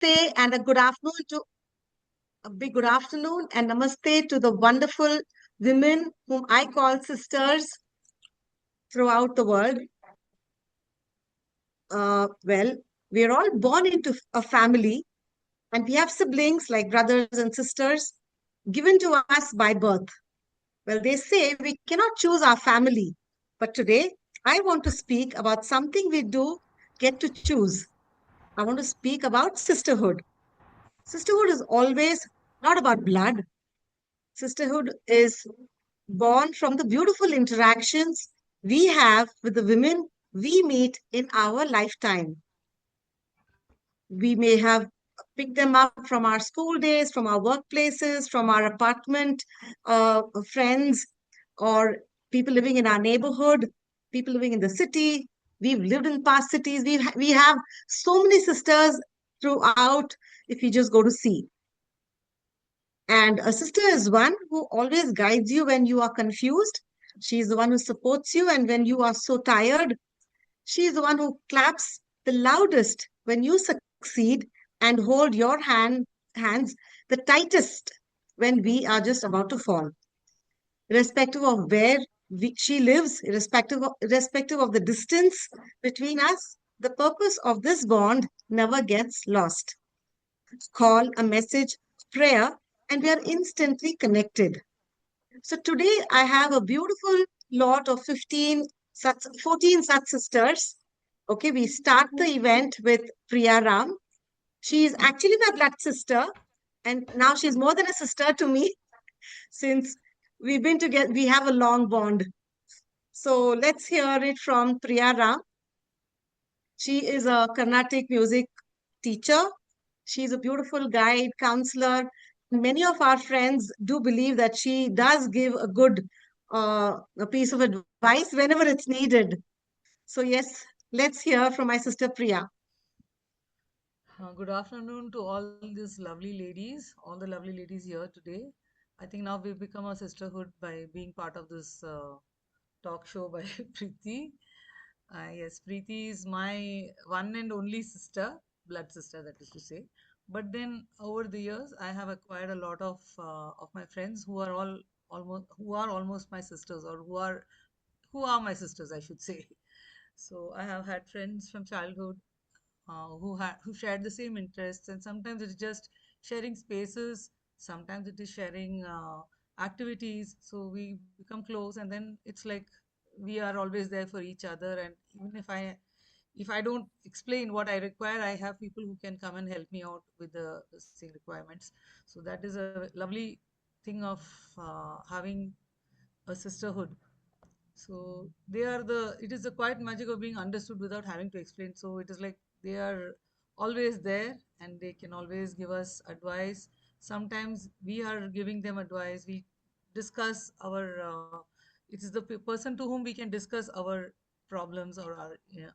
Namaste and a big good afternoon and namaste to the wonderful women whom I call sisters throughout the world. Well, we are all born into a family and we have siblings like brothers and sisters given to us by birth. Well, they say we cannot choose our family, but today I want to speak about something we do get to choose. I want to speak about sisterhood. Sisterhood is always not about blood. Sisterhood is born from the beautiful interactions we have with the women we meet in our lifetime. We may have picked them up from our school days, from our workplaces, from our apartment friends, or people living in our neighborhood, people living in the city. We've lived in past cities. We have so many sisters throughout if you just go to see. And a sister is one who always guides you when you are confused. She is the one who supports you. And when you are so tired, she is the one who claps the loudest when you succeed and hold your hands the tightest when we are just about to fall. Irrespective of where she lives, irrespective of the distance between us, the purpose of this bond never gets lost. Call, a message, prayer, and we are instantly connected. So today I have a beautiful lot of 14 such sisters. Okay, we start the event with Priya Ram. She is actually my blood sister, and now she's more than a sister to me since we've been together. We have a long bond. So let's hear it from Priya Ram. She is a Carnatic music teacher. She's a beautiful guide, counselor. Many of our friends do believe that she does give a good a piece of advice whenever it's needed. So yes, let's hear from my sister Priya. Good afternoon to all these lovely ladies, all the lovely ladies here today. I think now we've become a sisterhood by being part of this talk show by Preeti. Yes, Preeti is my one and only sister, blood sister, that is to say. But then over the years, I have acquired a lot of my friends who are almost my sisters, or who are my sisters, I should say. So I have had friends from childhood who shared the same interests, and sometimes it's just sharing spaces, sometimes it is sharing activities, so we become close, and then it's like we are always there for each other. And even if I don't explain what I require, I have people who can come and help me out with the same requirements. So that is a lovely thing of having a sisterhood. So it is the quiet magic of being understood without having to explain. So it is like they are always there and they can always give us advice. Sometimes we are giving them advice. We discuss it is the person to whom we can discuss our problems or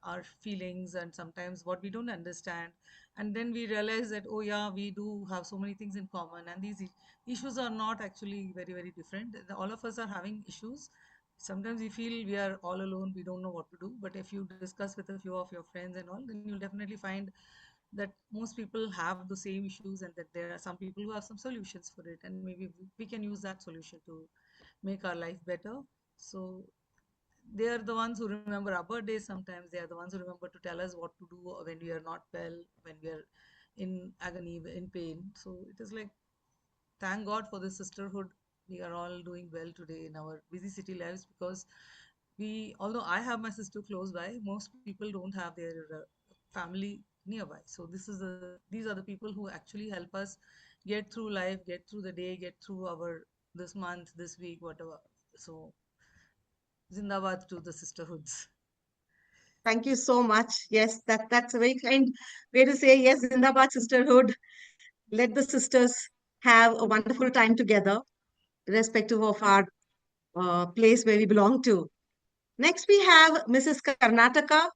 our feelings, and sometimes what we don't understand. And then we realize that, oh yeah, we do have so many things in common, and these issues are not actually very, very different. All of us are having issues. Sometimes we feel we are all alone, we don't know what to do, but if you discuss with a few of your friends and all, then you'll definitely find that most people have the same issues, and that there are some people who have some solutions for it, and maybe we can use that solution to make our life better. So they are the ones who remember our birthdays. Sometimes they are the ones who remember to tell us what to do when we are not well, when we are in agony, in pain. So it is like, thank God for this sisterhood. We are all doing well today in our busy city lives, because although I have my sister close by, most people don't have their family nearby. So these are the people who actually help us get through life, get through the day, get through this month, this week, whatever. So Zindabad to the sisterhoods. Thank you so much. Yes, that's a very kind way to say yes, Zindabad sisterhood. Let the sisters have a wonderful time together, irrespective of our place where we belong to. Next, we have Mrs. Karnataka,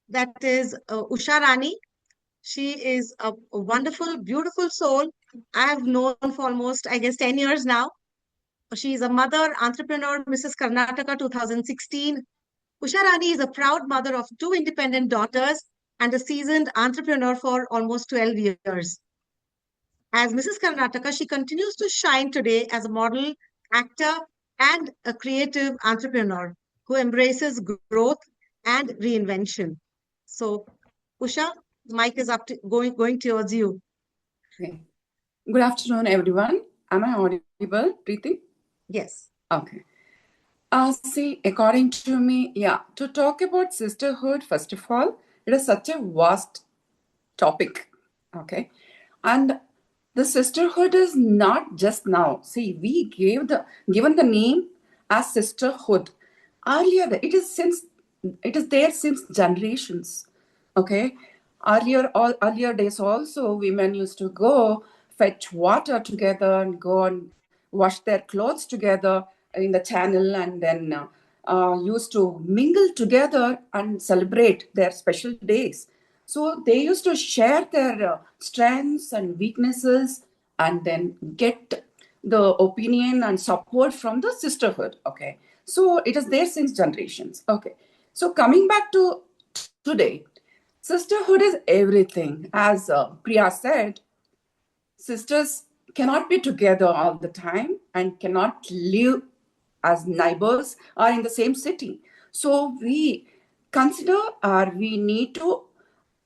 that is Usha Rani. She is a wonderful, beautiful soul I have known for almost, I guess, 10 years now. She is a mother, entrepreneur, Mrs. Karnataka 2016. Usha Rani is a proud mother of two independent daughters and a seasoned entrepreneur for almost 12 years. As Mrs. Karnataka, she continues to shine today as a model, actor, and a creative entrepreneur who embraces growth and reinvention. So, Usha, the mic is up to going towards you. Okay. Good afternoon, everyone. Am I audible, Preeti? Yes. Okay. See, according to me, yeah, to talk about sisterhood, first of all, it is such a vast topic. Okay. And the sisterhood is not just now. See, we gave the given the name as sisterhood. Earlier, it is there since generations. Okay. Earlier days also, women used to go fetch water together and go and wash their clothes together in the channel, and then used to mingle together and celebrate their special days. So they used to share their strengths and weaknesses and then get the opinion and support from the sisterhood. Okay. So it is there since generations. Okay. So coming back to today, sisterhood is everything. As Priya said, sisters cannot be together all the time and cannot live as neighbors or in the same city. So we consider or we need to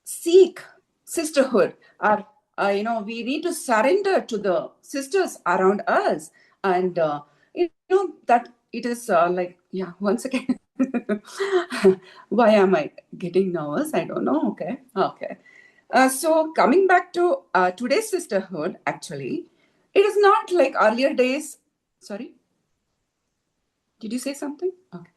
seek sisterhood, or we need to surrender to the sisters around us. And that it is like, yeah, once again. Why am I getting nervous? I don't know. Okay. So coming back to today's sisterhood, actually, it is not like earlier days. Sorry, did you say something? Okay.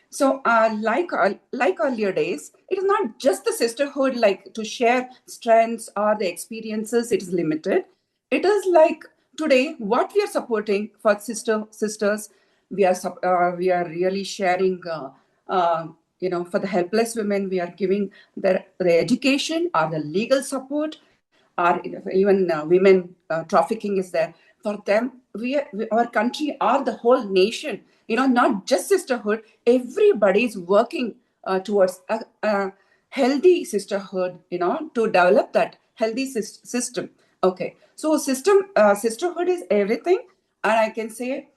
So, like earlier days, it is not just the sisterhood, like to share strengths or the experiences. It is limited. It is like today, what we are supporting for sisters. We are really sharing. For the helpless women, we are giving the education or the legal support, or even women trafficking is there for them. Our country or the whole nation, not just sisterhood, everybody is working towards a healthy sisterhood, to develop that healthy system. Okay, so sisterhood is everything. And I can say,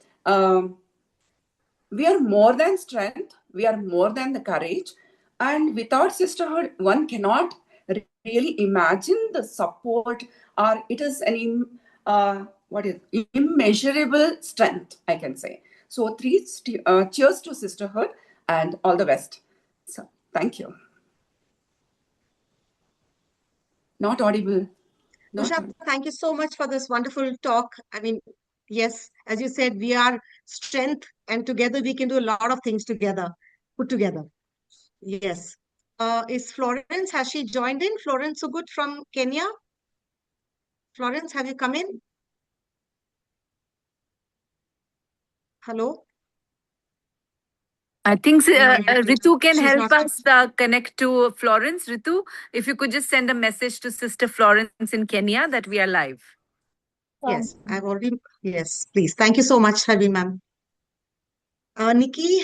we are more than strength, we are more than the courage. And without sisterhood, one cannot really imagine the support, or it is an what is immeasurable strength, I can say. So cheers to sisterhood and all the best. So thank you. Not audible. Usha, thank you so much for this wonderful talk. I mean, yes, as you said, we are strength, and together we can do a lot of things together, put together. Yes. Is Florence, has she joined in? Florence Sugut from Kenya? Florence, have you come in? Hello? I think No, Ritu can she's help not. us connect to Florence. Ritu, if you could just send a message to Sister Florence in Kenya that we are live. Yes, I've already. Yes, please. Thank you so much, Harvey ma'am. Nikki,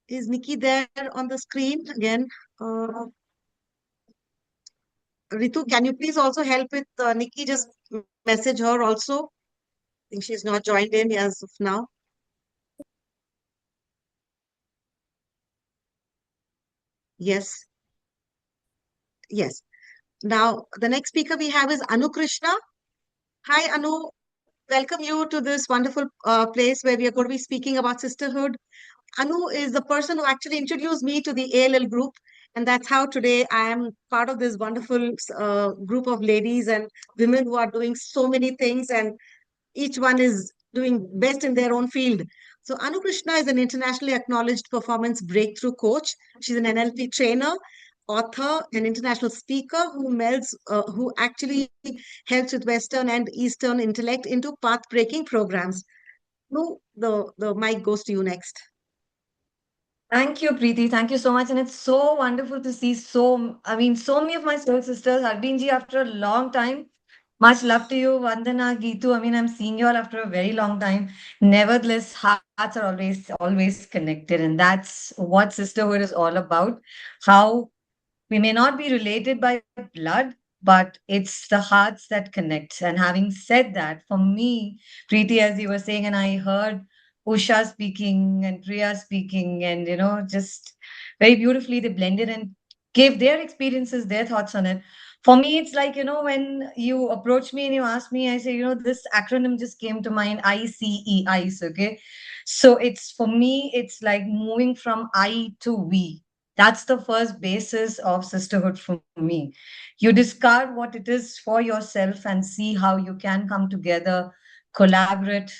is Nikki there on the screen again? Uh, Ritu, can you please also help with Nikki? Just message her also. I think she's not joined in as of now. Yes, yes. Now, the next speaker we have is Anu Krishna. Hi, Anu. Welcome you to this wonderful place where we are going to be speaking about sisterhood. Anu is the person who actually introduced me to the ALL group. And that's how today I am part of this wonderful group of ladies and women who are doing so many things, and each one is doing best in their own field. So Anu Krishna is an internationally acknowledged performance breakthrough coach. She's an NLP trainer, author, and international speaker who actually helps with Western and Eastern intellect into path-breaking programs. No, the mic goes to you next. Thank you, Preeti. Thank you so much. And it's so wonderful to see so many of my soul sisters. Harbin after a long time. Much love to you, Vandana, Geetu. I'm seeing you all after a very long time. Nevertheless, hearts are always connected. And that's what sisterhood is all about. How We may not be related by blood, but it's the hearts that connect. And having said that, for me, Preeti, as you were saying, and I heard Usha speaking and Priya speaking, and just very beautifully they blended and gave their experiences, their thoughts on it. For me, it's like, when you approach me and you ask me, I say, this acronym just came to mind, ICE, ICE, okay? So it's for me, it's like moving from I to we. That's the first basis of sisterhood for me. You discard what it is for yourself and see how you can come together, collaborate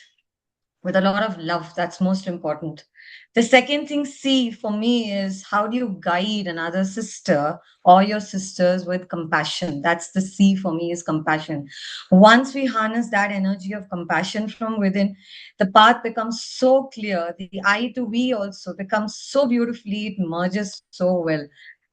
with a lot of love. That's most important. The second thing, C, for me is how do you guide another sister or your sisters with compassion? That's the C for me, is compassion. Once we harness that energy of compassion from within, the path becomes so clear. The I to we also becomes so beautifully, it merges so well.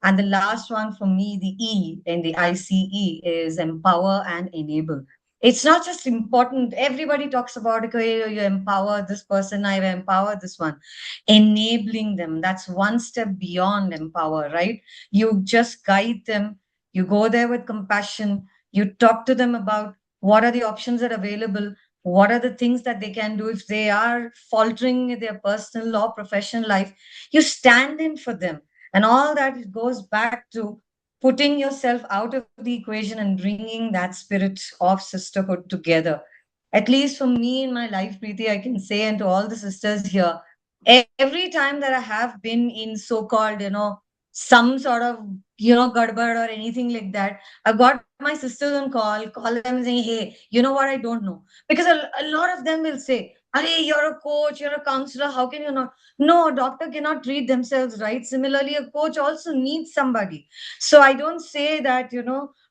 And the last one for me, the E in the ICE, is empower and enable. It's not just important. Everybody talks about, okay, you empower this person, I empower this one. Enabling them, that's one step beyond empower, right? You just guide them, you go there with compassion, you talk to them about what are the options that are available, what are the things that they can do if they are faltering in their personal or professional life. You stand in for them. And all that goes back to putting yourself out of the equation and bringing that spirit of sisterhood together. At least for me in my life, Preeti, I can say, and to all the sisters here, every time that I have been in so-called, some sort of, gadbad or anything like that, I've got my sisters on call them saying, hey, you know what, I don't know. Because a lot of them will say, hey, you're a coach, you're a counselor, how can you not? No, a doctor cannot treat themselves, right? Similarly, a coach also needs somebody. So I don't say that,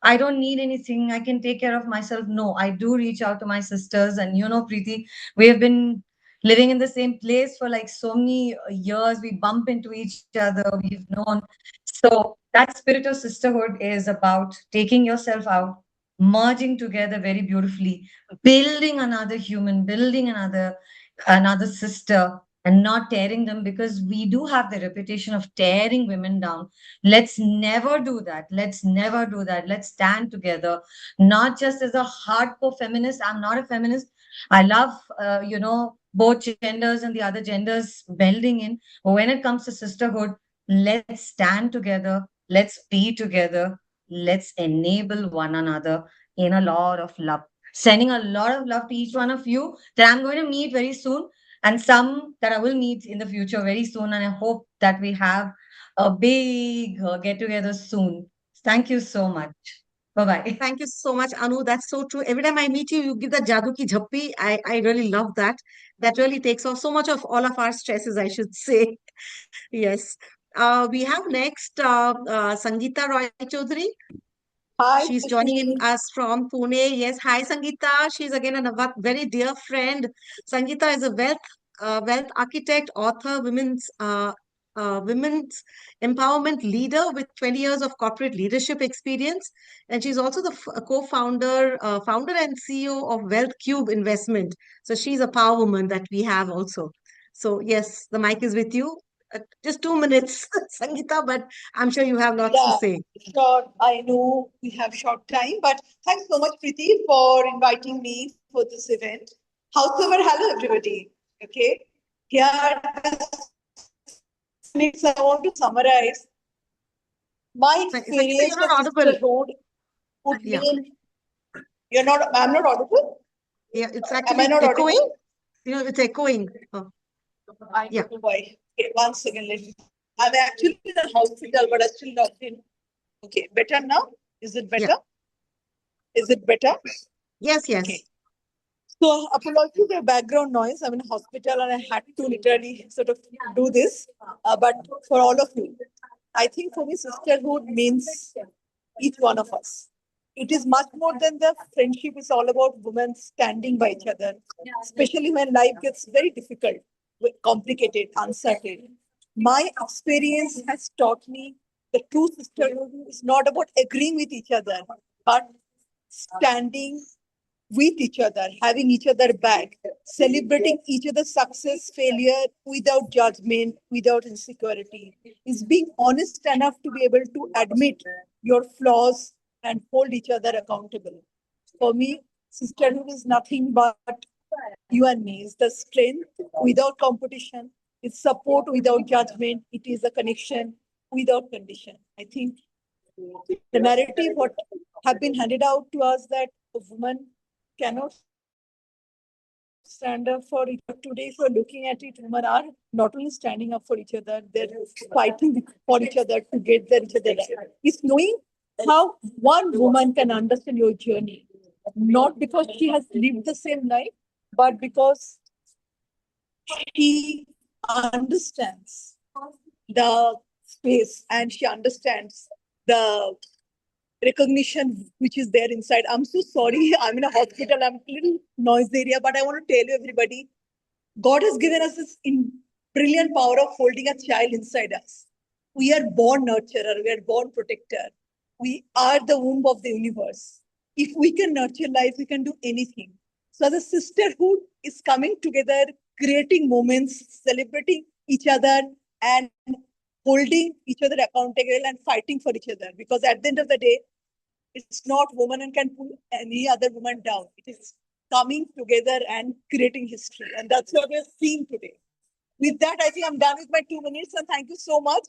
I don't need anything, I can take care of myself. No, I do reach out to my sisters. And, Preeti, we have been living in the same place for like so many years. We bump into each other, we've known. So that spirit of sisterhood is about taking yourself out, merging together very beautifully, building another human, building another sister, and not tearing them, because we do have the reputation of tearing women down. Let's never do that. Let's never do that. Let's stand together, not just as a hardcore feminist. I'm not a feminist. I love, both genders and the other genders melding in. But when it comes to sisterhood, let's stand together. Let's be together. Let's enable one another in a lot of love. Sending a lot of love to each one of you that I'm going to meet very soon, and some that I will meet in the future very soon. And I hope that we have a big get together soon. Thank you so much. Bye bye. Thank you so much, Anu. That's so true. Every time I meet you, you give the jadoo ki jhappi. I really love that. That really takes off so much of all of our stresses, I should say. Yes. We have next Sangeeta Roy Chaudhary. Hi, She's joining in Priti. us from Pune. Yes. Hi, Sangeeta. She's again a very dear friend. Sangeeta is a wealth architect, author, women's empowerment leader with 20 years of corporate leadership experience, and she's also the founder and CEO of Wealth Cube Investment. So she's a power woman that we have also. So yes, the mic is with you. Just 2 minutes, Sangeeta, but I'm sure you have lots to Yeah, say. sure. I know we have short time, but thanks so much, Priti, for inviting me for this event. Howsoever, hello, everybody. Okay. Here, minutes, I want to summarize my Sangeeta, experience you're with not audible. sisterhood would Yeah. mean I'm not audible. Yeah, it's Am I actually not echoing. audible? It's echoing. I Yeah. don't know why. Okay, 1 second. I'm actually in the hospital, but I still logged in. Okay, better now? Is it Yeah. better? Is it better? Yes, yes. Okay. So apologies for background noise. I'm in a hospital and I had to literally sort of do this. But for all of you, I think for me, sisterhood means each one of us. It is much more than the friendship. It's all about women standing by each other, especially when life gets very difficult, complicated, uncertain. My experience has taught me the true sisterhood is not about agreeing with each other, but standing with each other, having each other back, celebrating each other's success, failure without judgment, without insecurity, is being honest enough to be able to admit your flaws and hold each other accountable. For me, sisterhood is nothing but you and me. It's the strength without competition. It's support without judgment. It is a connection without condition. I think the narrative what have been handed out to us that a woman cannot stand up for each other. Today, if you're looking at it, women are not only standing up for each other, they're fighting for each other to get their each other right. It's knowing how one woman can understand your journey, not because she has lived the same life, but because she understands the space and she understands the recognition which is there inside. I'm so sorry. I'm in a hospital. I'm a little noisy area, but I want to tell you, everybody, God has given us this brilliant power of holding a child inside us. We are born nurturer. We are born protector. We are the womb of the universe. If we can nurture life, we can do anything. So the sisterhood is coming together, creating moments, celebrating each other, and holding each other accountable and fighting for each other. Because at the end of the day, it's not woman and can pull any other woman down. It is coming together and creating history. And that's what we're seeing today. With that, I think I'm done with my 2 minutes. And thank you so much.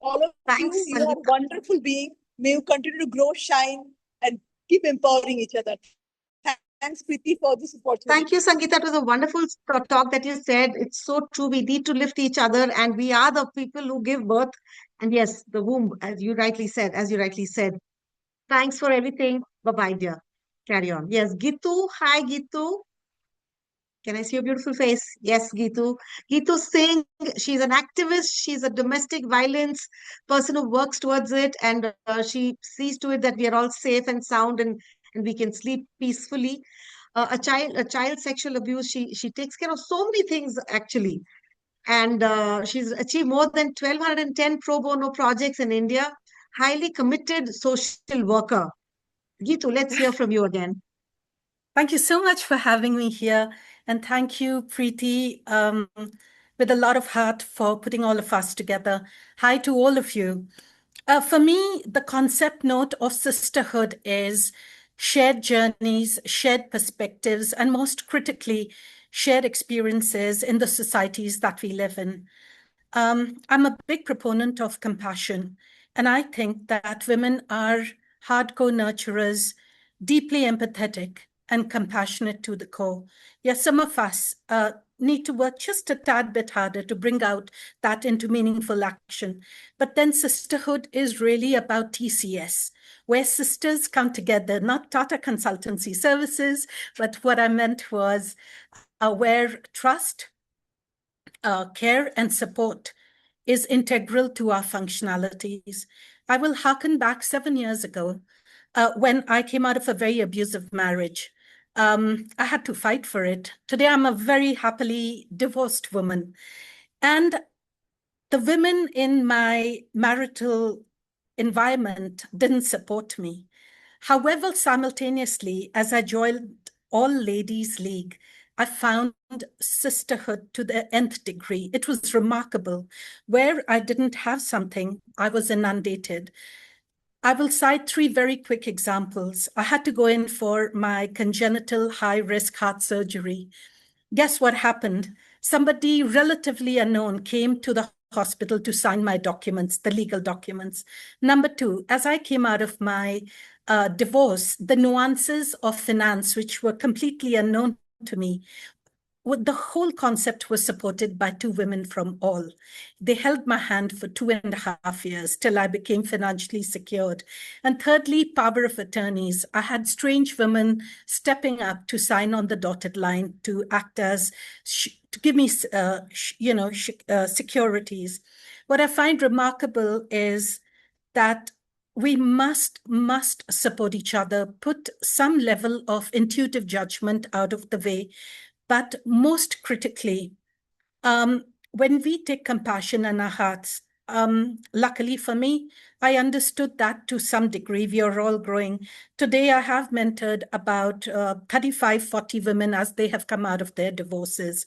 All of Thanks, you are wonderful beings. May you continue to grow, shine, and keep empowering each other. Thanks, Preeti, for this opportunity. Thank you, Sangeeta. It was a wonderful talk that you said. It's so true. We need to lift each other, and we are the people who give birth. And yes, the womb, as you rightly said. Thanks for everything. Bye-bye, dear. Carry on. Yes, Gitu. Hi, Gitu. Can I see your beautiful face? Yes, Gitu. Gitu Singh, she's an activist. She's a domestic violence person who works towards it. And she sees to it that we are all safe and sound and we can sleep peacefully. A child sexual abuse. She takes care of so many things, actually. And she's achieved more than 1,210 pro bono projects in India. Highly committed social worker. Gitu, let's hear from you again. Thank you so much for having me here. And thank you, Preeti, with a lot of heart for putting all of us together. Hi to all of you. For me, the concept note of sisterhood is shared journeys, shared perspectives, and most critically, shared experiences in the societies that we live in. I'm a big proponent of compassion, and I think that women are hardcore nurturers, deeply empathetic, and compassionate to the core. Yes, some of us need to work just a tad bit harder to bring out that into meaningful action. But then sisterhood is really about TCS, where sisters come together, not Tata Consultancy Services, but what I meant was where trust, care, and support is integral to our functionalities. I will harken back 7 years ago when I came out of a very abusive marriage. I had to fight for it. Today, I'm a very happily divorced woman. And the women in my marital environment didn't support me. However, simultaneously, as I joined All Ladies League, I found sisterhood to the nth degree. It was remarkable. Where I didn't have something, I was inundated. I will cite 3 very quick examples. I had to go in for my congenital high-risk heart surgery. Guess what happened? Somebody relatively unknown came to the hospital to sign my documents, the legal documents. Number 2, as I came out of my divorce, the nuances of finance, which were completely unknown to me, the whole concept was supported by 2 women from All. They held my hand for 2.5 years till I became financially secured. And thirdly, power of attorneys. I had strange women stepping up to sign on the dotted line to act as, to give me, securities. What I find remarkable is that we must support each other, put some level of intuitive judgment out of the way. But most critically, when we take compassion in our hearts, luckily for me, I understood that to some degree. We are all growing. Today, I have mentored about 35, 40 women as they have come out of their divorces.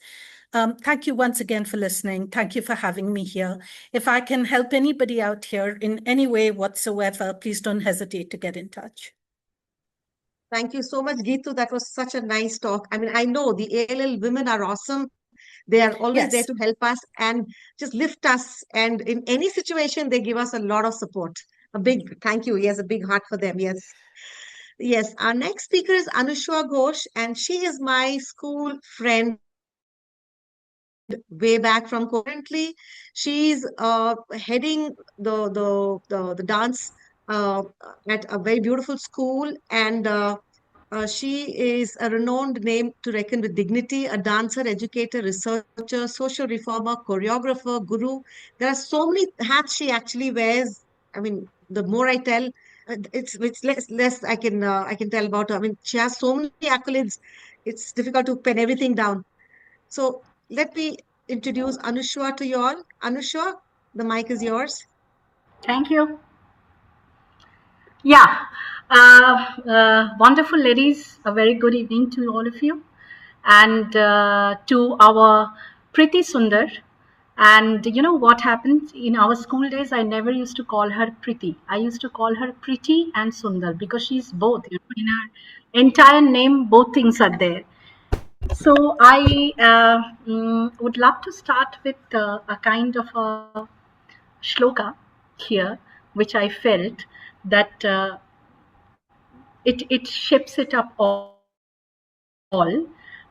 Thank you once again for listening. Thank you for having me here. If I can help anybody out here in any way whatsoever, please don't hesitate to get in touch. Thank you so much, Geetu. That was such a nice talk. I mean, I know the ALL women are awesome. They are always there Yes. to help us and just lift us. And in any situation, they give us a lot of support. A big thank you. Yes, a big heart for them. Yes. Yes. Our next speaker is Anushwa Ghosh, and she is my school friend way back from currently. She's heading the dance uh, at a very beautiful school, and she is a renowned name to reckon with dignity, a dancer, educator, researcher, social reformer, choreographer, guru. There are so many hats she actually wears. I mean, the more I tell, it's less I can tell about her. I mean, she has so many accolades. It's difficult to pen everything down. So let me introduce Anushwa to you all. Anushwa, the mic is yours. Thank you. Yeah, wonderful ladies. A very good evening to all of you, and to our Priti Sundar. And you know what happened in our school days? I never used to call her Priti. I used to call her Priti and Sundar because she's both. You know, in her entire name, both things are there. So I would love to start with a kind of a shloka here, which I felt that it shapes it up all.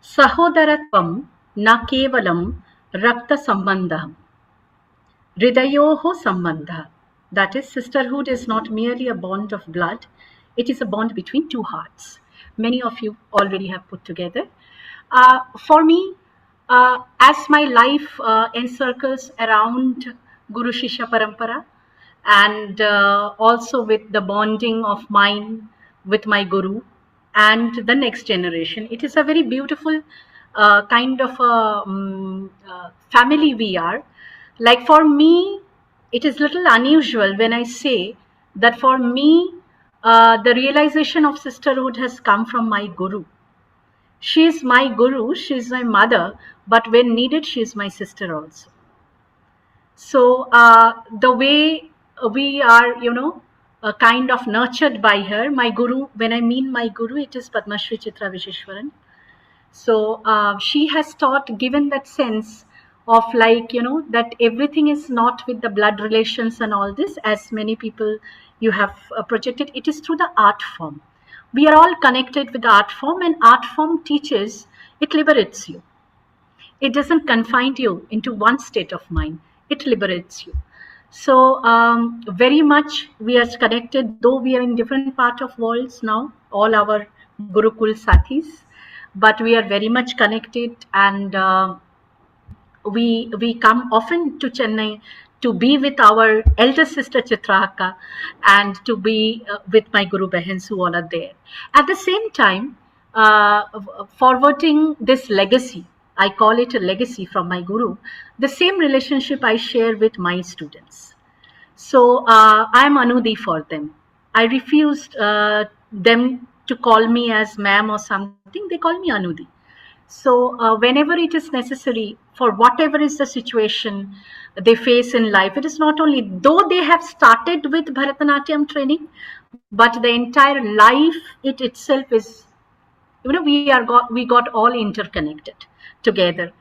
Sahodaratvam na kevalam rakta sambandham. Hridayoho sambandha. That is, sisterhood is not merely a bond of blood, it is a bond between two hearts. Many of you already have put together. For me, as my life encircles around Guru Shishya Parampara, and also with the bonding of mine with my Guru and the next generation, it is a very beautiful kind of a family we are. Like for me, it is little unusual when I say that for me, the realization of sisterhood has come from my Guru. She is my Guru, she is my mother, but when needed, she is my sister also. So the way we are, you know, kind of nurtured by her, my Guru, when I mean my Guru, it is Padma Shri Chitra Visheshwaran. So she has taught, given that sense of like, you know, that everything is not with the blood relations and all this, as many people you have projected, it is through the art form. We are all connected with the art form, and art form teaches, it liberates you. It doesn't confine you into one state of mind. It liberates you. So very much we are connected, though we are in different part of worlds now, all our Gurukul Sathis, but we are very much connected, and we come often to Chennai to be with our elder sister Chitrahaka and to be with my Guru Bahens who all are there. At the same time, forwarding this legacy, I call it a legacy from my Guru, the same relationship I share with my students. So I'm Anudi for them. I refused them to call me as ma'am or something. They call me Anudi. So whenever it is necessary, for whatever is the situation they face in life, it is not only, though they have started with Bharatanatyam training, but the entire life, it itself is, you know, we got all interconnected together.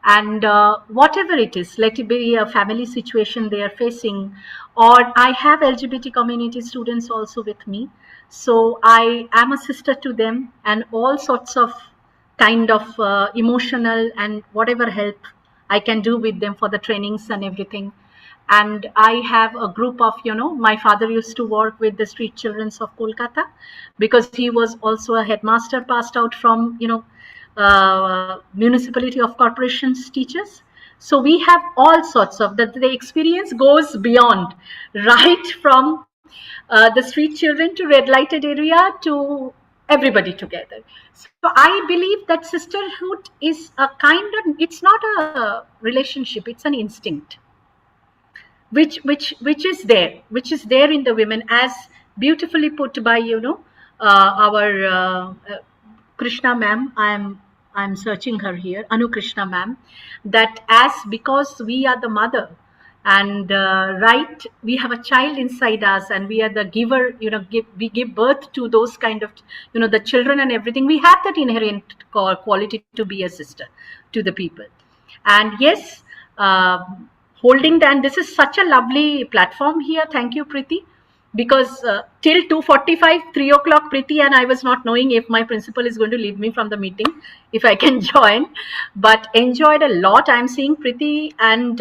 And whatever it is, let it be a family situation they are facing, or I have LGBT community students also with me, so I am a sister to them, and all sorts of kind of emotional and whatever help I can do with them for the trainings and everything. And I have a group of, you know, my father used to work with the street children of Kolkata because he was also a headmaster passed out from, you know, municipality of corporations teachers. So we have all sorts of that. The experience goes beyond, right from the street children to red lighted area to everybody together. So I believe that sisterhood is a kind of, it's not a relationship, it's an instinct. which is there in the women, as beautifully put by our Krishna ma'am. I'm searching her here, Anu Krishna ma'am, that as because we are the mother, and right, we have a child inside us, and we are the giver, we give birth to those kind of, the children and everything. We have that inherent quality to be a sister to the people. And yes, holding that, this is such a lovely platform here. Thank you, Preeti, because till 2:45, 3 o'clock, Preeti and I was not knowing if my principal is going to leave me from the meeting, if I can join, but enjoyed a lot. I'm seeing Preeti and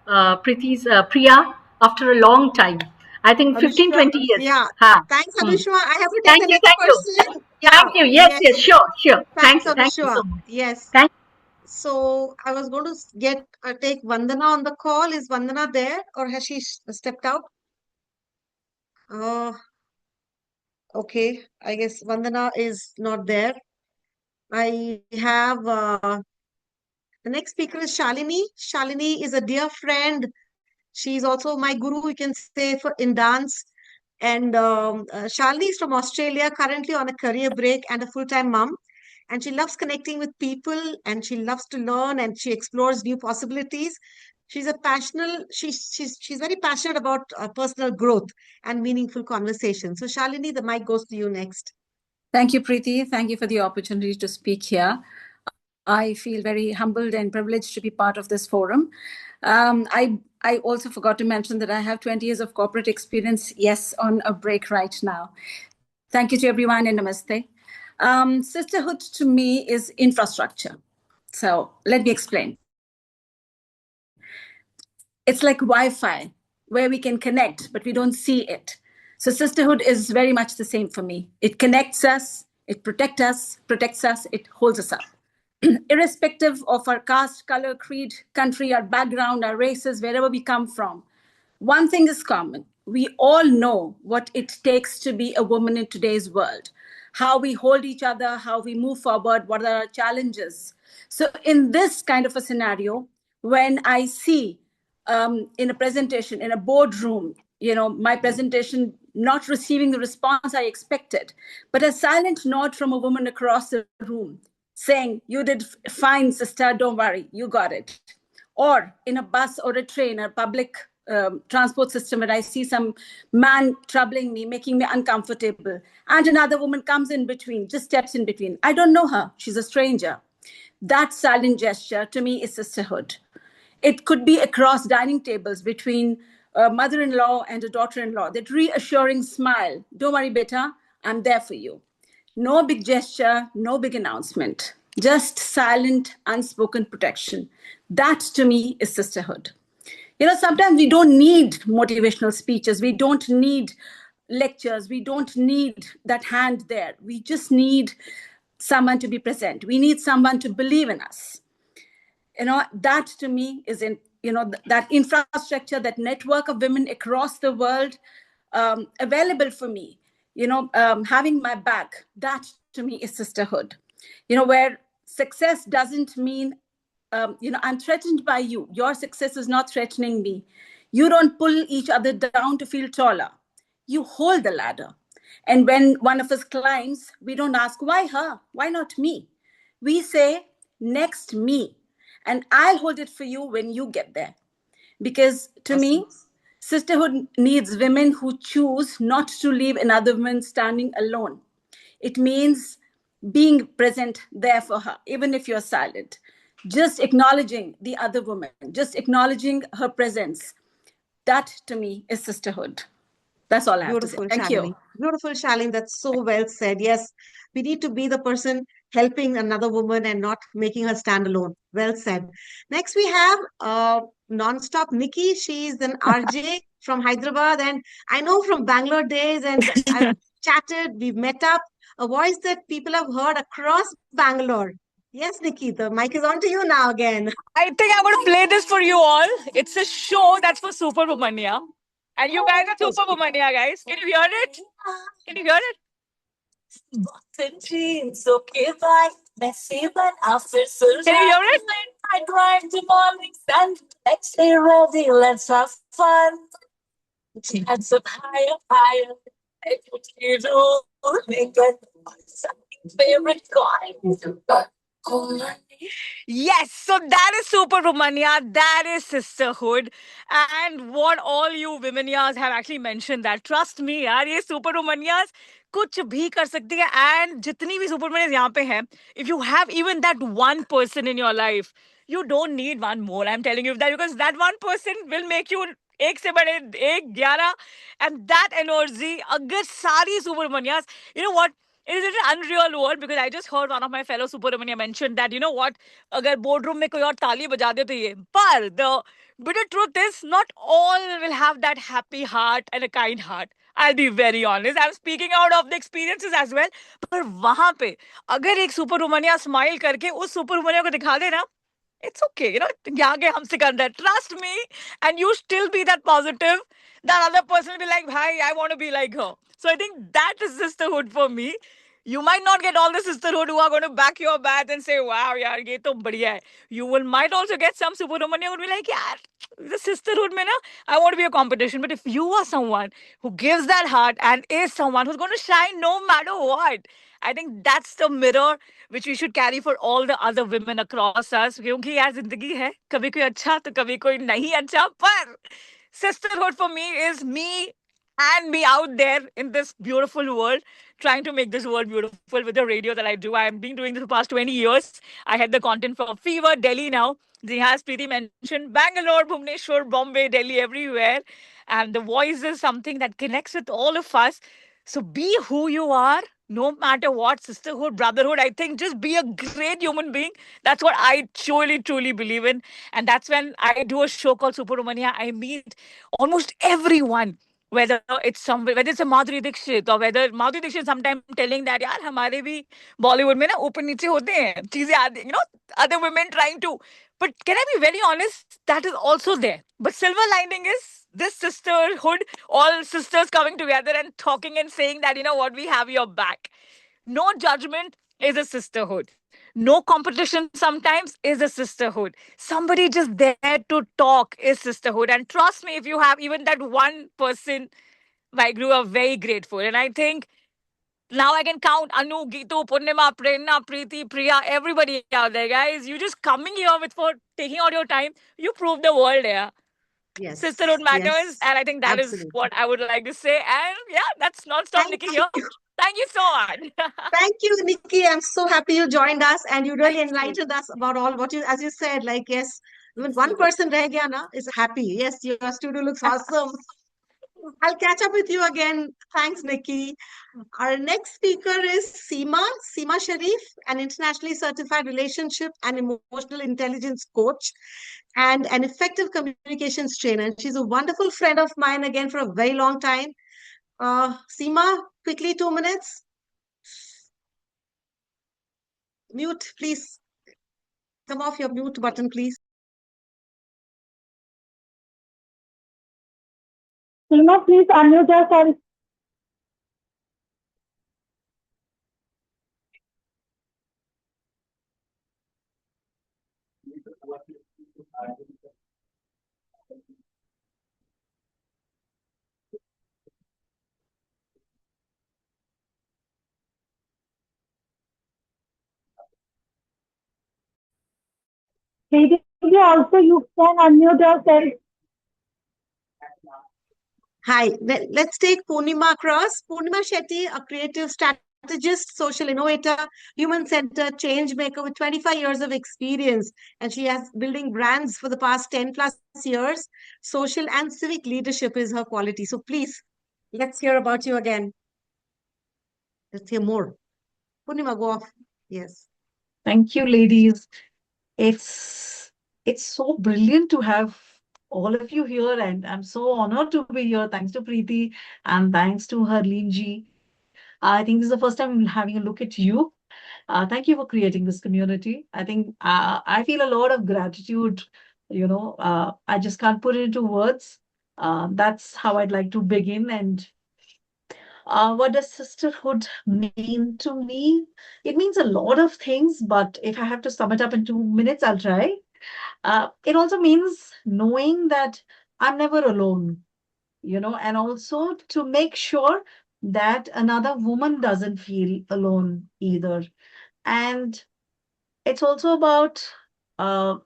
Preeti's Priya after a long time. I think 15, 20 years. Yeah. Ha. Thanks, Anushka. I have to take Thank the you, next person. Yeah. Thank you. Yes, sure. Thanks, Thank you Anushka. so much. Yes. Thank you. So I was going to take Vandana on the call. Is Vandana there, or has she stepped out? Okay. I guess Vandana is not there. I have the next speaker is Shalini. Shalini is a dear friend. She's also my guru, you can say, in dance. And Shalini is from Australia, currently on a career break and a full-time mom. And she loves connecting with people, and she loves to learn, and she explores new possibilities. She's very passionate about personal growth and meaningful conversation. So Shalini, the mic goes to you next. Thank you, Preeti. Thank you for the opportunity to speak here. I feel very humbled and privileged to be part of this forum. I also forgot to mention that I have 20 years of corporate experience, yes, on a break right now. Thank you to everyone and namaste. Sisterhood to me is infrastructure. So let me explain. It's like Wi-Fi, where we can connect, but we don't see it. So sisterhood is very much the same for me. It connects us, it protects us, it holds us up. Irrespective of our caste, color, creed, country, our background, our races, wherever we come from, one thing is common. We all know what it takes to be a woman in today's world, how we hold each other, how we move forward, what are our challenges. So in this kind of a scenario, when I see in a presentation, in a boardroom, my presentation not receiving the response I expected, but a silent nod from a woman across the room saying, "You did fine, sister, don't worry, you got it." Or in a bus or a train, a public transport system, where I see some man troubling me, making me uncomfortable, and another woman comes in between, just steps in between. I don't know her, she's a stranger. That silent gesture to me is sisterhood. It could be across dining tables between a mother-in-law and a daughter-in-law, that reassuring smile. "Don't worry, beta, I'm there for you." No big gesture, no big announcement, just silent, unspoken protection. That to me is sisterhood. Sometimes we don't need motivational speeches. We don't need lectures. We don't need that hand there. We just need someone to be present. We need someone to believe in us. That to me is that infrastructure, that network of women across the world available for me, having my back. That to me is sisterhood. Where success doesn't mean I'm threatened by you. Your success is not threatening me. You don't pull each other down to feel taller. You hold the ladder. And when one of us climbs, we don't ask, "Why her? Why not me?" We say, "Next me. And I'll hold it for you when you get there." Because to me, sisterhood needs women who choose not to leave another woman standing alone. It means being present there for her, even if you're silent. Just acknowledging the other woman, just acknowledging her presence. That to me is sisterhood. That's all I have to say. Thank you. Beautiful, Shalini. That's so well said. Yes, we need to be the person helping another woman and not making her stand alone. Well said. Next, we have non-stop Nikki. She's an RJ from Hyderabad, and I know from Bangalore days, and I've chatted, we've met up. A voice that people have heard across Bangalore. Yes, Nikki, the mic is on to you now again. I think I'm going to play this for you all. It's a show that's for Superwoman, yeah? And you guys are Superwoman, yeah, guys? Can you hear it? Can you hear it? Can you hear it? I drive to mornings and next day ready, let's have fun. Hands up higher, higher. I put you rolling, favorite coin. Yes, so that is Super Romania, that is sisterhood. And what all you Womenias have actually mentioned that, trust me यार, ये Super Romanias कुछ भी कर सकती है. And जितनी भी Super Romanias यहाँ पे हैं, if you have even that one person in your life, you don't need one more. I'm telling you that, because that one person will make you एक से बड़े एक 11. And that energy, अगर सारी Super Romanias, you know what, it is an unreal world, because I just heard one of my fellow Supermania mention that, you know what, अगर boardroom में कोई और ताली बजा दे तो ये. But the bitter truth is, not all will have that happy heart and a kind heart. I'll be very honest. I'm speaking out of the experiences as well. पर वहाँ पे अगर एक सुपर रोमानिया स्माइल करके उस super Romania को दिखा दे ना, it's okay, you know, yaage humse kar that, trust me, and you still be that positive, that other person will be like, bhai, I want to be like her. So I think that is sisterhood for me. You might not get all the sisterhood who are going to back your back and say, wow, yaar, ye to badhiya hai. You will might also get some super women who will be like, yaar, the sisterhood mein na, I want to be a competition. But if you are someone who gives that heart and is someone who's going to shine no matter what, I think that's the mirror which we should carry for all the other women across us. क्योंकि यार जिंदगी है, कभी कोई अच्छा तो कभी कोई नहीं अच्छा. पर sisterhood for me is me and me out there in this beautiful world, trying to make this world beautiful with the radio that I do. I've been doing this for the past 20 years. I had the content for Fever, Delhi now. Has Preeti mentioned Bangalore, Bhubaneswar, Bombay, Delhi, everywhere. And the voice is something that connects with all of us. So be who you are, no matter what, sisterhood, brotherhood. I think just be a great human being. That's what I truly, truly believe in. And that's when I do a show called Super Romania. I meet almost everyone. Whether it's a Madhuri Dixit, or whether Madhuri Dixit sometimes telling that यार हमारे भी Bollywood में ना ऊपर नीचे होते हैं चीजें आती, you know, other women trying to. But can I be very honest? That is also there. But silver lining is this sisterhood, all sisters coming together and talking and saying that, you know what, we have your back. No judgment is a sisterhood. No competition sometimes is a sisterhood. Somebody just there to talk is sisterhood. And trust me, if you have even that one person, I grew up very grateful. And I think now I can count Anu, Gitu, Purnima, Prerna, Preeti, Priya, everybody out there, guys. You just coming here with for taking out your time. You prove the world, yeah. Yes. Sisterhood matters, Yes. and I think that is Absolutely. what I would like to say. And yeah, that's non-stop Thank Nikki here. you. Thank you so much. Thank you, Nikki. I'm so happy you joined us and you really Thank you. enlightened us about all what you, as you said, like, yes, even one Super. person reh gaya na is happy. Yes, your studio looks awesome. I'll catch up with you again. Thanks, Nikki. Our next speaker is Seema Sharif, an internationally certified relationship and emotional intelligence coach and an effective communications trainer. And she's a wonderful friend of mine again for a very long time. Seema, quickly 2 minutes. Mute, please. Come off your mute button, please. Seema, please unmute yourself. Ladies, also you can unmute yourself. Hi, let's take Purnima across. Purnima Shetty, a creative strategist, social innovator, human-centered change maker with 25 years of experience. And she has building brands for the past 10 plus years. Social and civic leadership is her quality. So please, let's hear about you again. Let's hear more. Purnima, go off. Yes. Thank you, ladies. It's so brilliant to have all of you here, and I'm so honored to be here. Thanks to Preeti and thanks to Harleen ji. I think this is the first time I'm having a look at you. Thank you for creating this community. I think I feel a lot of gratitude. I just can't put it into words. That's how I'd like to begin. And what does sisterhood mean to me? It means a lot of things, but if I have to sum it up in 2 minutes, I'll try. It also means knowing that I'm never alone, and also to make sure that another woman doesn't feel alone either. And it's also about uh,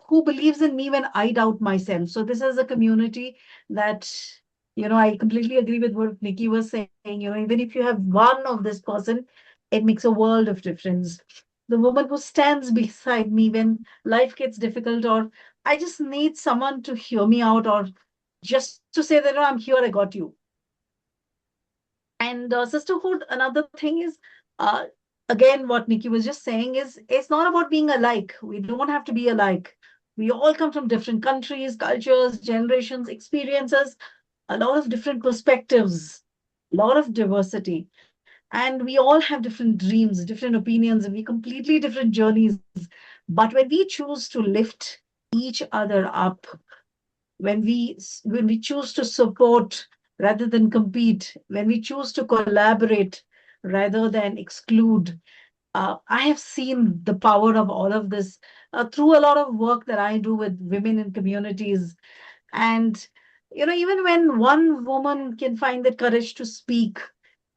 who believes in me when I doubt myself. So this is a community that, I completely agree with what Nikki was saying. Even if you have one of this person, it makes a world of difference. The woman who stands beside me when life gets difficult, or I just need someone to hear me out, or just to say that, I'm here, I got you. And sisterhood, another thing is, uh, again, what Nikki was just saying is, it's not about being alike. We don't have to be alike. We all come from different countries, cultures, generations, experiences, a lot of different perspectives, a lot of diversity. And we all have different dreams, different opinions, and we completely different journeys. But when we choose to lift each other up, when we choose to support rather than compete, when we choose to collaborate rather than exclude, I have seen the power of all of this through a lot of work that I do with women in communities. And even when one woman can find the courage to speak,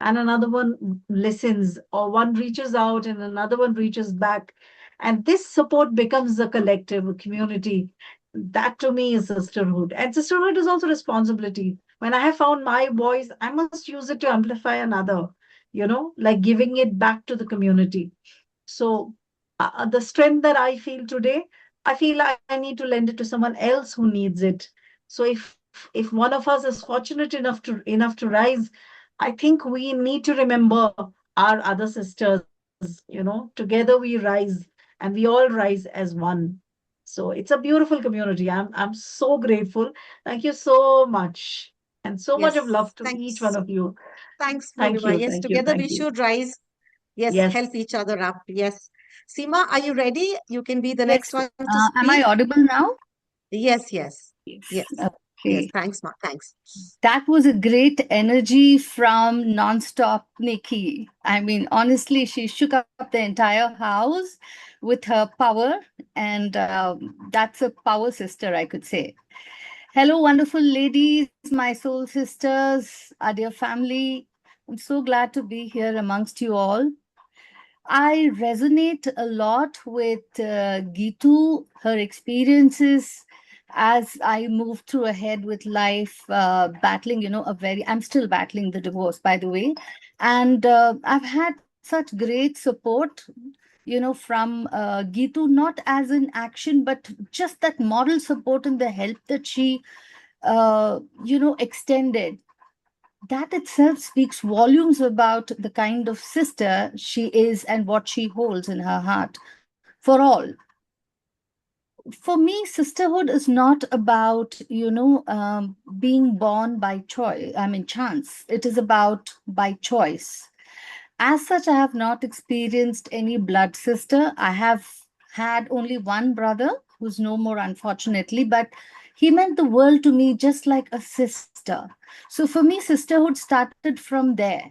and another one listens, or one reaches out and another one reaches back, and this support becomes a collective, a community, that to me is sisterhood. And sisterhood is also responsibility. When I have found my voice, I must use it to amplify another, like giving it back to the community. So the strength that I feel today, I feel I need to lend it to someone else who needs it. So if one of us is fortunate enough to rise, I think we need to remember our other sisters. Together we rise, and we all rise as one. So it's a beautiful community. I'm so grateful. Thank you so much, and so much of Yes, love to each one thanks. of you. Thanks, Thank Purnima. you, Yes, thank you, together we thank you. should rise. Yes, Yes. help each other up. Yes. Seema, are you ready? You can be the Yes. next one to Am I speak. audible now? Yes, yes, Yes. yes, yes. Okay. Thanks, Ma. Thanks. That was a great energy from Nonstop Nikki. I mean, honestly, she shook up the entire house with her power, and that's a power sister, I could say. Hello, wonderful ladies, my soul sisters, our dear family. I'm so glad to be here amongst you all. I resonate a lot with Gitu, her experiences as I move through ahead with life, battling, I'm still battling the divorce, by the way. And I've had such great support, from Gitu, not as an action, but just that moral support and the help that she, extended. That itself speaks volumes about the kind of sister she is and what she holds in her heart for all. For me, sisterhood is not about, being born by choice, chance. It is about by choice. As such, I have not experienced any blood sister. I have had only one brother who's no more, unfortunately, but he meant the world to me just like a sister. So for me, sisterhood started from there.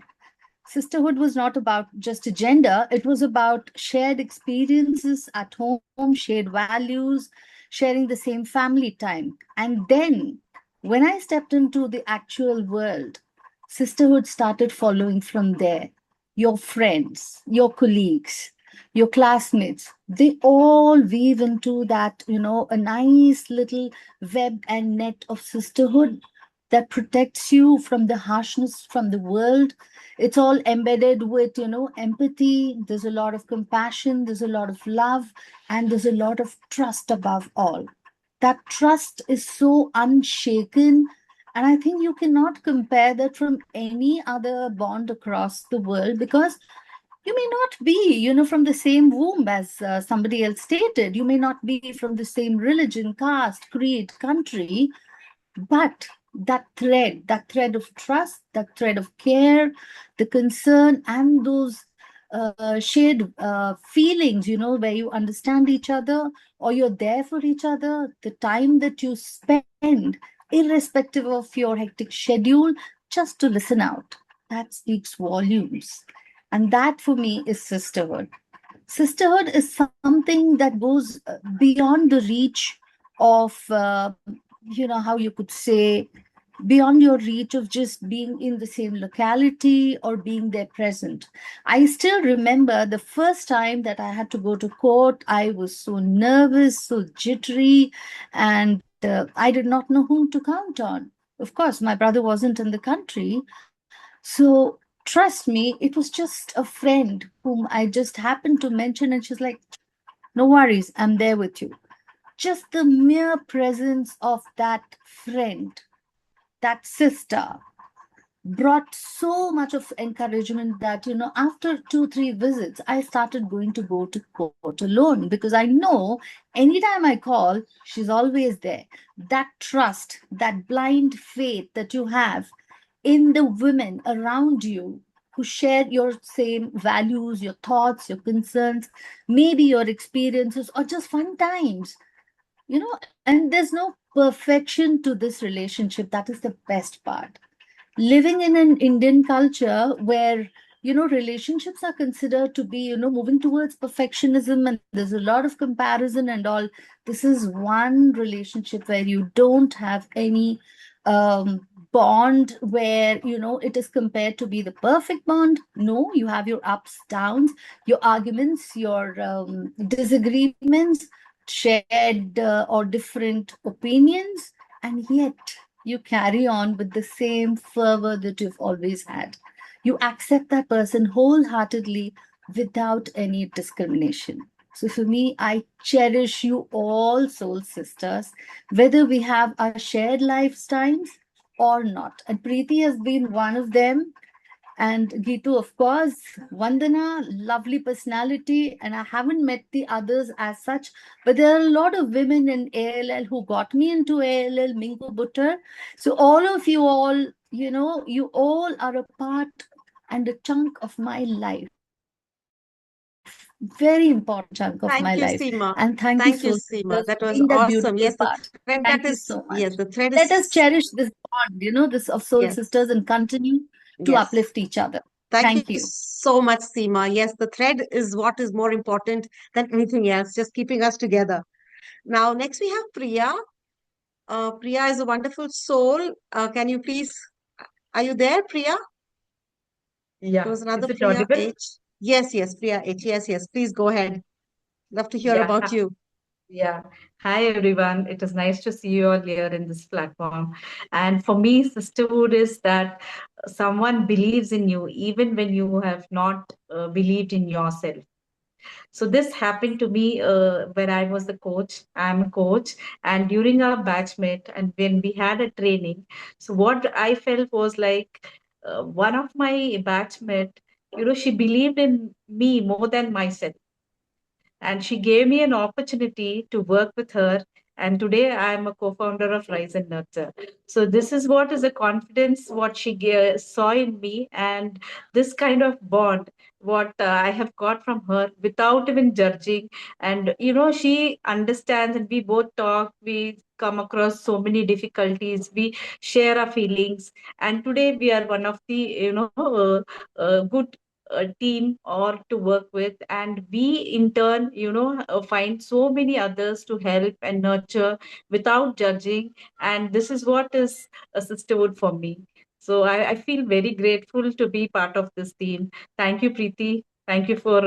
Sisterhood was not about just a gender, it was about shared experiences at home, shared values, sharing the same family time. And then, when I stepped into the actual world, sisterhood started following from there. Your friends, your colleagues, your classmates, they all weave into that, a nice little web and net of sisterhood that protects you from the harshness from the world. It's all embedded with, empathy. There's a lot of compassion, there's a lot of love, and there's a lot of trust above all. That trust is so unshaken. And I think you cannot compare that from any other bond across the world, because you may not be, from the same womb as somebody else stated. You may not be from the same religion, caste, creed, country, but that thread of trust, that thread of care, the concern, and those shared feelings, where you understand each other or you're there for each other, the time that you spend, irrespective of your hectic schedule, just to listen out, that speaks volumes. And that for me is sisterhood. Sisterhood is something that goes beyond the reach of, how you could say, beyond your reach of just being in the same locality or being there present. I still remember the first time that I had to go to court. I was so nervous, so jittery, and I did not know whom to count on. Of course, my brother wasn't in the country. So trust me, it was just a friend whom I just happened to mention, and she's like, no worries, I'm there with you. Just the mere presence of that friend, that sister, brought so much of encouragement that, after 2 3 visits I started going to go to court alone, because I know anytime I call, she's always there. That trust, that blind faith that you have in the women around you who share your same values, your thoughts, your concerns, maybe your experiences or just fun times, and there's no perfection to this relationship. That is the best part. Living in an Indian culture where, relationships are considered to be, moving towards perfectionism, and there's a lot of comparison and all. This is one relationship where you don't have any bond where, it is compared to be the perfect bond. No, you have your ups, downs, your arguments, your disagreements, shared or different opinions, and yet you carry on with the same fervor that you've always had. You accept that person wholeheartedly without any discrimination. So for me, I cherish you all, soul sisters, whether we have our shared lifetimes or not. And Preeti has been one of them. And Geetu, of course, Vandana, lovely personality. And I haven't met the others as such, but there are a lot of women in ALL who got me into ALL, Mingo Butter. So all of you all, you all are a part and a chunk of my life. Very important chunk of my Thank you, life. Seema. And thank you, Thank you, Soul Seema. Sisters, That for was being that awesome. beautiful Yes, the part. thread Thank that you is, so much. yes, the thread Let us is, cherish this bond, this of Soul yes, Sisters, and continue to yes. uplift each other. Thank Thank you you. so much, Seema. Yes, the thread is what is more important than anything else, just keeping us together. Now, next we have Priya. Priya is a wonderful soul. Can you please, are you there, Priya? There Yeah, was another is it Priya audible? H. Yes, yes, Priya H. Yes, yes. Please go ahead. Love to hear Yeah, about you. yeah. Hi, everyone. It is nice to see you all here in this platform. And for me, sisterhood is that someone believes in you even when you have not believed in yourself. So this happened to me when I was the coach. I'm a coach, and during our batchmate, and when we had a training, so what I felt was like one of my batchmate, she believed in me more than myself, and she gave me an opportunity to work with her. And today I am a co-founder of Rise and Nurture. So this is what is the confidence what she saw in me, and this kind of bond what I have got from her without even judging. And she understands, and we both talk. We come across so many difficulties. We share our feelings, and today we are one of the good team or to work with, and we in turn find so many others to help and nurture without judging. And this is what is a sisterhood for me. So I feel very grateful to be part of this team. Thank you, Preeti. Thank you for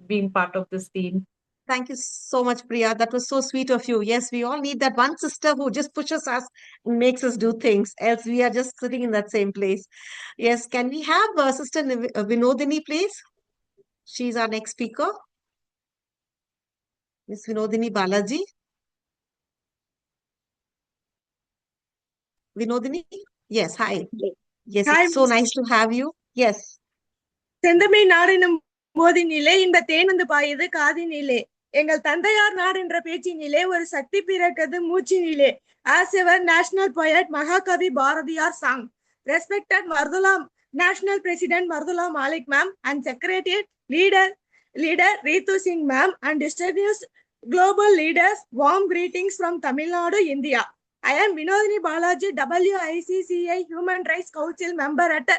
being part of this team. Thank you so much, Priya. That was so sweet of you. Yes, we all need that one sister who just pushes us and makes us do things, else we are just sitting in that same place. Yes, can we have Sister Vinodini, please? She's our next speaker. Miss Vinodini Balaji. Vinodini? Yes, hi. Yes, Hi, it's so nice to have you. Yes. செந்தமிழ் நாடெனும் போதினிலே இந்த தேன் வந்து பாயுது காதினிலே எங்கள் தந்தையார் நாடென்ற பேச்சினிலே ஒரு சக்தி பிறக்கது மூச்சினிலே. As our national poet Mahakavi Bharatiyar sang, respected Mardula National President Mardula Malik ma'am and Secretariat leader Ritu Singh ma'am and distinguished global leaders, warm greetings from Tamil Nadu, India. I am Vinodini Balaji, WICCI Human Rights Council member at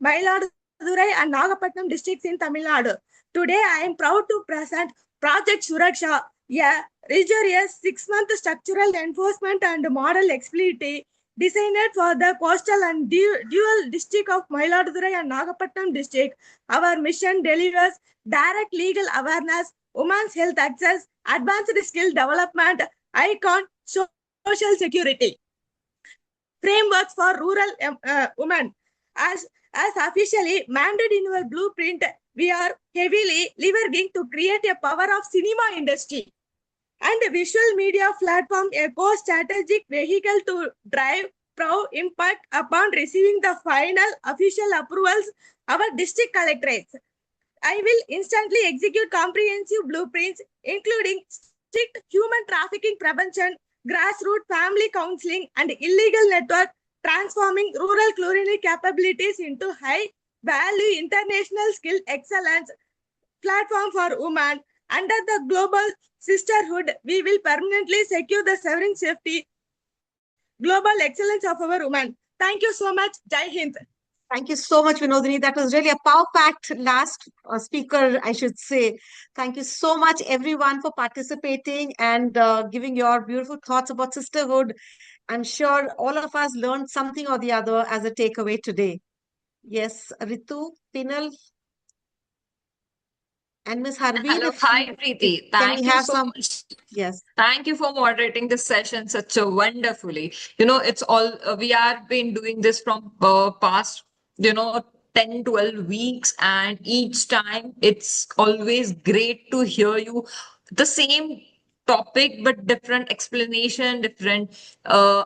Mailadurai and Nagapattinam districts in Tamil Nadu. Today, I am proud to present Project Suraksha, a rigorous 6-month structural enforcement and model explicitly designed for the coastal and dual district of Mayiladuthurai and Nagapattinam district. Our mission delivers direct legal awareness, women's health access, advanced skill development, icon, social security, frameworks for rural women. As officially mandated in our blueprint, we are heavily leveraging to create a power of cinema industry and a visual media platform, a core strategic vehicle to drive proud impact upon receiving the final official approvals our district collectorates. I will instantly execute comprehensive blueprints, including strict human trafficking prevention, grassroots family counseling, and illegal network, transforming rural culinary capabilities into high-value international skill excellence platform for women. Under the global sisterhood, we will permanently secure the sovereign safety, global excellence of our women. Thank you so much. Jai Hind. Thank you so much, Vinodini. That was really a power-packed last speaker, I should say. Thank you so much, everyone, for participating and giving your beautiful thoughts about sisterhood. I'm sure all of us learned something or the other as a takeaway today. Yes, Ritu, Pinal, and Miss Harbeen, Hello, hi Preeti. can we Thank you have so some? much. Yes. Thank you for moderating this session such a wonderfully. It's all we have been doing this from past, 10, 12 weeks, and each time it's always great to hear you the same topic but different explanation, different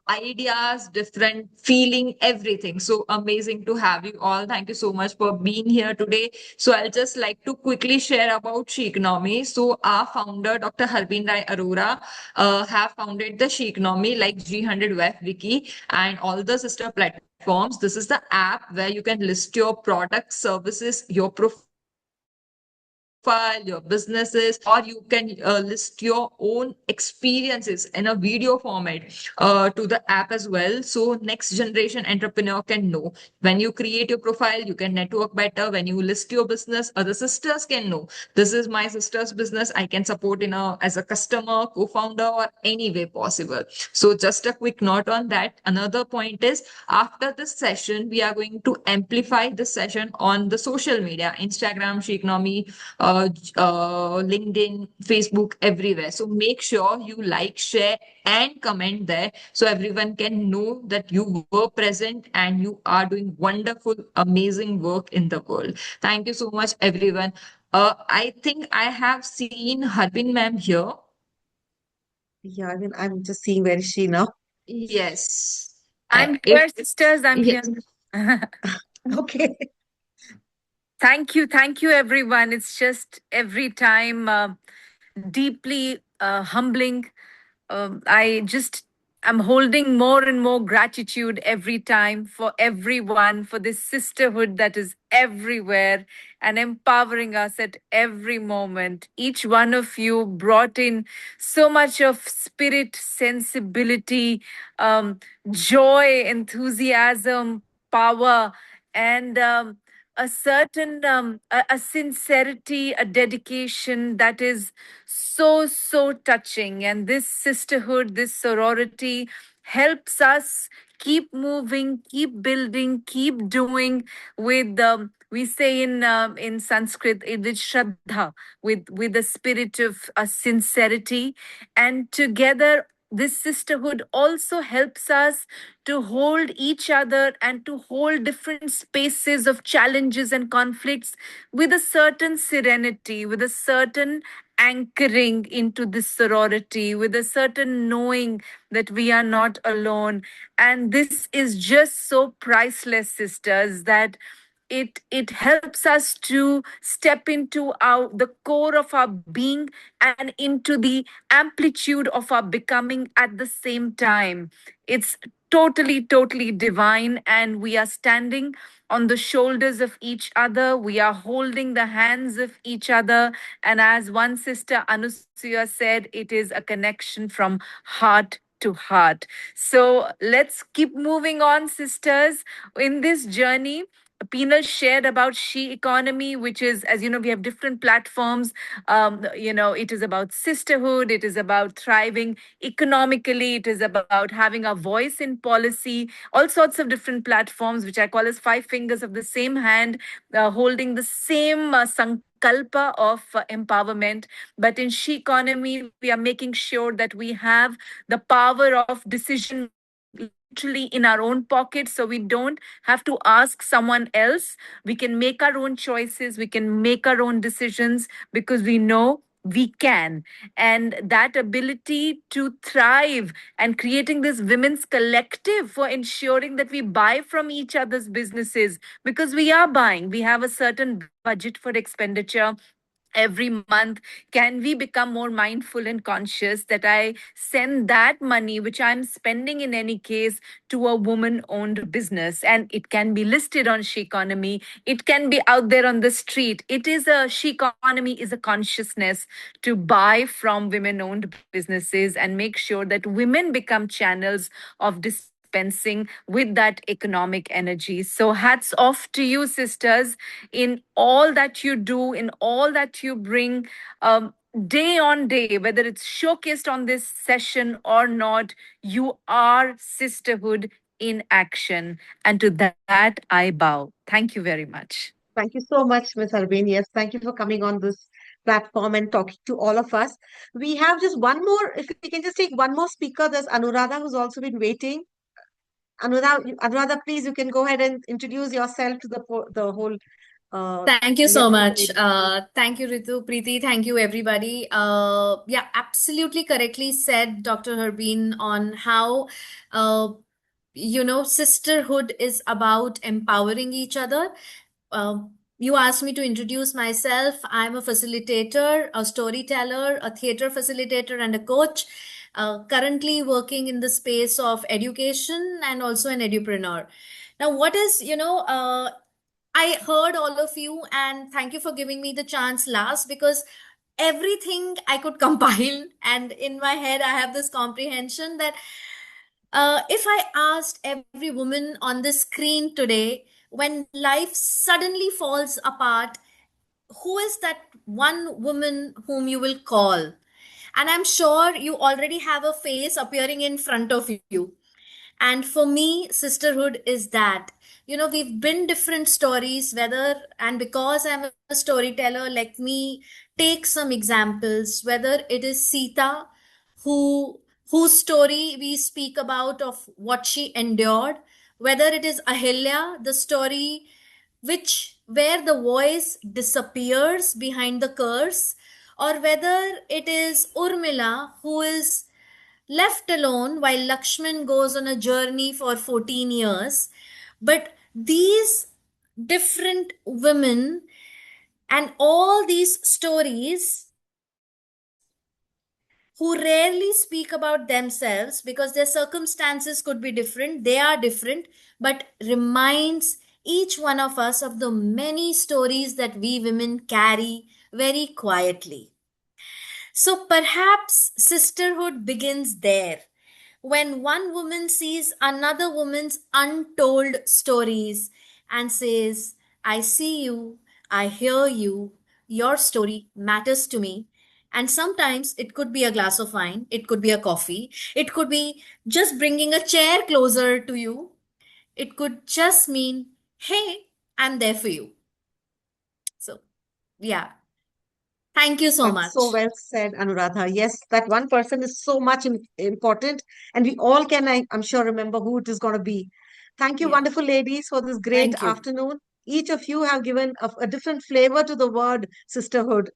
ideas, different feeling, everything. So amazing to have you all. Thank you so much for being here today. So I'll just like to quickly share about She Economy. So our founder, Dr. Harbin Rai Arora, have founded the She Economy like G100 Web Wiki and all the sister platforms. This is the app where you can list your products, services, your profile, your businesses, or you can list your own experiences in a video format to the app as well. So next generation entrepreneur can know. When you create your profile, you can network better. When you list your business, other sisters can know. This is my sister's business. I can support as a customer, co-founder, or any way possible. So just a quick note on that. Another point is after this session, we are going to amplify this session on the social media, Instagram, Shiknomi, LinkedIn, Facebook, everywhere. So make sure you like, share, and comment there so everyone can know that you were present and you are doing wonderful, amazing work in the world. Thank you so much, everyone. I think I have seen Harbin ma'am here. Yeah, I mean, I'm just seeing where is she now. Yes. I'm here, sisters. I'm here. Okay. Thank you, everyone. It's just every time deeply humbling. I'm holding more and more gratitude every time for everyone, for this sisterhood that is everywhere and empowering us at every moment. Each one of you brought in so much of spirit, sensibility, joy, enthusiasm, power, and a certain a sincerity, a dedication that is so touching. And this sisterhood, this sorority helps us keep moving, keep building, keep doing with we say in Sanskrit with shraddha, with the spirit of sincerity. And together this sisterhood also helps us to hold each other and to hold different spaces of challenges and conflicts with a certain serenity, with a certain anchoring into this sorority, with a certain knowing that we are not alone. And this is just so priceless, sisters, that it helps us to step into the core of our being and into the amplitude of our becoming at the same time. It's totally divine, and we are standing on the shoulders of each other. We are holding the hands of each other, and as one sister Anusuya said, it is a connection from heart to heart. So let's keep moving on, sisters, in this journey. Peenal shared about she economy, which is, as you know, we have different platforms. It is about sisterhood. It is about thriving economically. It is about having a voice in policy. All sorts of different platforms, which I call as five fingers of the same hand, holding the same sankalpa of empowerment. But in she economy, we are making sure that we have the power of decision literally in our own pocket, so we don't have to ask someone else. We can make our own choices, we can make our own decisions because we know we can. And that ability to thrive and creating this women's collective for ensuring that we buy from each other's businesses, because we are buying, we have a certain budget for expenditure every month. Can we become more mindful and conscious that I send that money which I'm spending in any case to a woman owned business? And it can be listed on she economy, it can be out there on the street. It is a she economy is a consciousness to buy from women owned businesses and make sure that women become channels of dispensing with that economic energy. So hats off to you, sisters, in all that you do, in all that you bring, day on day, whether it's showcased on this session or not. You are sisterhood in action. And to that, I bow. Thank you very much. Thank you so much, Ms. Arvind. Yes, thank you for coming on this platform and talking to all of us. We have just one more, if we can just take one more speaker. There's Anuradha, who's also been waiting. Anuradha, please, you can go ahead and introduce yourself to the whole Thank you so much. lady. Thank you, Ritu, Preeti. Thank you, everybody. Yeah, absolutely correctly said, Dr. Harbeen, on how, sisterhood is about empowering each other. You asked me to introduce myself. I'm a facilitator, a storyteller, a theater facilitator, and a coach. Currently working in the space of education and also an edupreneur. Now, what is, I heard all of you, and thank you for giving me the chance last, because everything I could compile, and in my head, I have this comprehension that if I asked every woman on the screen today, when life suddenly falls apart, who is that one woman whom you will call? And I'm sure you already have a face appearing in front of you. And for me, sisterhood is that. We've been different stories, and because I'm a storyteller, let me take some examples, whether it is Sita, whose story we speak about of what she endured, whether it is Ahilya, the story where the voice disappears behind the curse, or whether it is Urmila, who is left alone while Lakshman goes on a journey for 14 years. But these different women and all these stories who rarely speak about themselves because their circumstances could be different, they are different, but reminds each one of us of the many stories that we women carry very quietly. So perhaps sisterhood begins there, when one woman sees another woman's untold stories and says, I see you, I hear you, your story matters to me. And sometimes it could be a glass of wine, it could be a coffee, it could be just bringing a chair closer to you, it could just mean, hey, I'm there for you. So, yeah. Thank you so That's so much. well said, Anuradha. Yes, that one person is so much important, and we all can, I'm sure, remember who it is going to be. Thank you, Yeah. wonderful ladies, for this great Thank you. afternoon. Each of you have given a different flavor to the word sisterhood.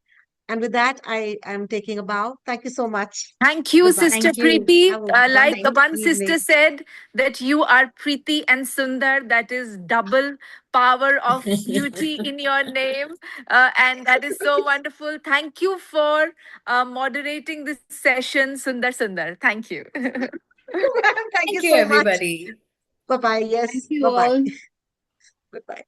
And with that, I am taking a bow. Thank you so much. Thank you, Goodbye. Sister Thank you. Preeti. Have a Like wonderful one sister evening. said, that you are Preeti and Sundar. That is double power of beauty in your name. And that is so wonderful. Thank you for moderating this session, Sundar Sundar. Thank you. Thank you Thank you, so much. everybody. Bye bye. Thank Yes. you Bye bye. all. Goodbye.